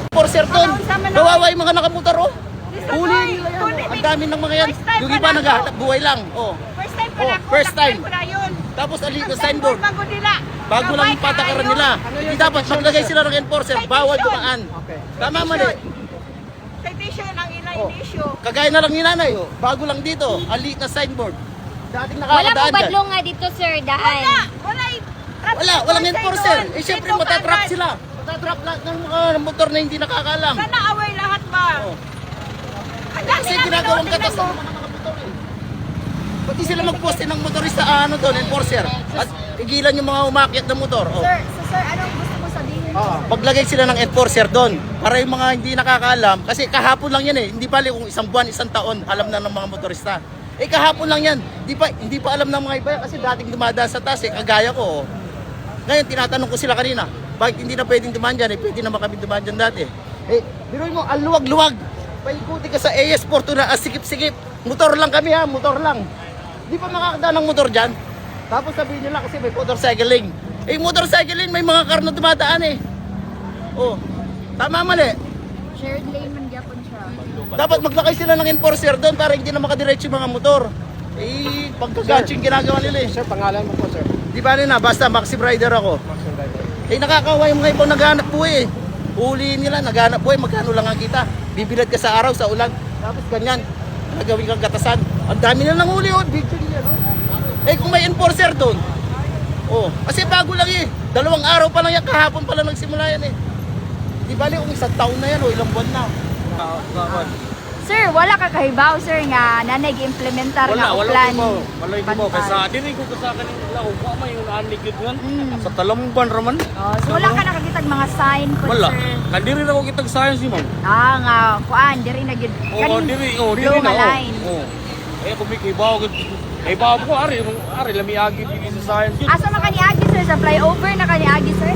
Enforcer doon. Kawawa yung mga nakamotor, oh. Huli nila yan, oh. Ang dami ng mga yan. Yung iba naghahanap buhay lang, oh. First time pa Oh, na ako. first time. Ko na yun. Tapos ali na signboard. Bago nila. Bago lang yung patakaran nila. Hindi dapat maglagay sila ng enforcer. Bawal dumaan. Tama mali. Citation ang Oh. ina-issue. Kagaya na lang ni nanay, oh. Bago lang dito. Ali na signboard. Dating Wala po nakakadaan dyan. badlong nga dito, sir, daan. Walang enforcer. Eh syempre Dito matatrap kaagad. sila. Matatrap lahat ng mga motor na hindi nakakaalam. Sana away lahat ba? Oh. Ang dami Kasi namin, ginagawang tingnan katas mo. ng mga motor, eh. Pati sila magposte ng motorista ano doon, enforcer. At tigilan yung mga umakyat ng motor. Oh. Sir, anong gusto mo sabihin? Paglagay sila ng enforcer doon para yung mga hindi nakakaalam kasi kahapon lang yan, eh. Hindi bali kung isang buwan, isang taon alam na ng mga motorista. Eh kahapon lang yan. Hindi pa alam ng mga iba yan kasi dating dumadaan sa taas, eh, kagaya ko. Oh. Ngayon tinatanong ko sila kanina, bakit hindi na pwedeng dumaan dyan? Eh, pwede naman kami dumaan dyan dati. Eh, biruin mo, ang luwag-luwag. Paikuti ka sa AS Fortuna, sikip-sikip. Motor lang kami ha, motor lang. Di pa makakadaan ng motor dyan. Tapos sabihin nila kasi may motorcycling. Eh, motorcycling, may mga car na dumadaan eh. Oh, tama mali. Shared lane man gyapon siya. Dapat maglakay sila ng enforcer doon para hindi na makadiretso yung mga motor. Eh, pagkagatching ginagawa nila eh. Sir, pangalan mo po, sir. Di ba na, basta Maxim Rider ako. Eh, nakakawa yung mga ibang naghahanap buhay eh. Huliin nila, naghahanap buhay, magkano lang ang kita. Bibilad ka sa araw, sa ulan. Tapos ganyan, nagawin kang gatasan. Ang dami na lang huli, oh. Video nila, no? Eh, kung may enforcer doon. Oh, kasi bago lang eh. 2 araw pa lang yan, kahapon pa lang nagsimula yan eh. Di bali, kung 1 taon na yan, o ilang buwan na. Sir, wala ka kahibaw, sir, nga na nag-implementar nga o plan. Wala ko ba kasi diri ko sa kanin la ko wa may unanig gid ngan sa Talamban raman. Oh, so wala ka nakakitag mga sign po, Wala. sir. Kadiri na ko kitag science ni ma'am. Nga, kuan, diri na gid. Oo, diri blue na. nga line. Oo. Eh kung may kibaw gid. Eh bawo ko ari lami agi bigay sa science. Asa man kaniagi, sir, sa flyover na kaniagi, sir?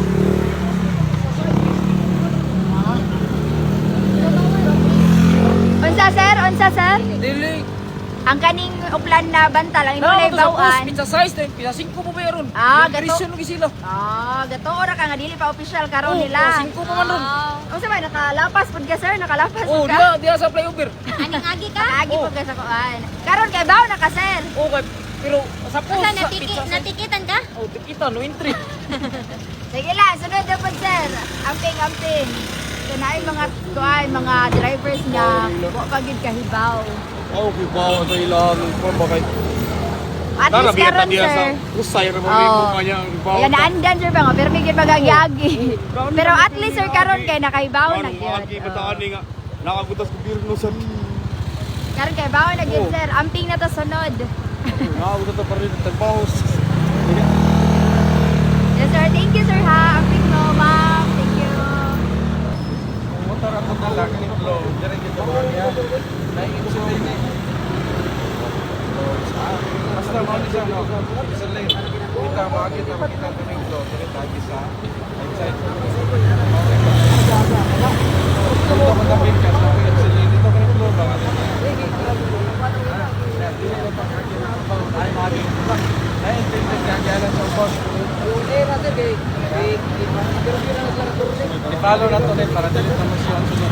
Unsa, sir? Unsa, sir? Dili. Ang kaning uplan na banta lang imong bawaan. Pizza size na pizza 5 mo bayron. Gato. lagi sila. Gato ora ka nga dili pa official karon Oo, nila. 5 pa man ron. Unsa ba nakalapas pud ka, sir? Nakalapas Oh, pud ka? dia sa flyover. Aning agi ka? Agi Oo. pud ka sa kuan. Karon kay bawo na ka, sir. Okay, pero sa post Unsa sa pizza size. natikitan ka? Oh, tikita no entry. Sige lang, sunod na po, sir. Amping. So, na mga kuan, mga drivers nga wa pa gid kahibaw. Oh, kibaw sa ilang form ba kay. At least karon, sir. Usay ra mo Oo. kanya kibaw. Kaya naandan, sir, ba nga, pero may gid magagi. Pero at least, sir, karon kay nakahibaw na Ano agi gyud. bataan ni nga. Nakagutas ko birno sa. Karon kay bawo na gyud, Oo. sir. Amping na to sunod. Nakagutas pa rin tagbaho. Yes, sir. Thank you, sir, ha. Amping mo, ma'am. Thank you. Motor ako talaga ni flow. Dire gid ba niya. Nai-insulin ni. Basta mo ni siya no. Insulin. Kita makita kaming flow. Dire tagi sa outside. Ito mo kapit ka sa insulin. Dito kaming flow ba nga. Ay magi. Ay tindig kagalan sa boss. I-follow na to para dali na mo siya sunod.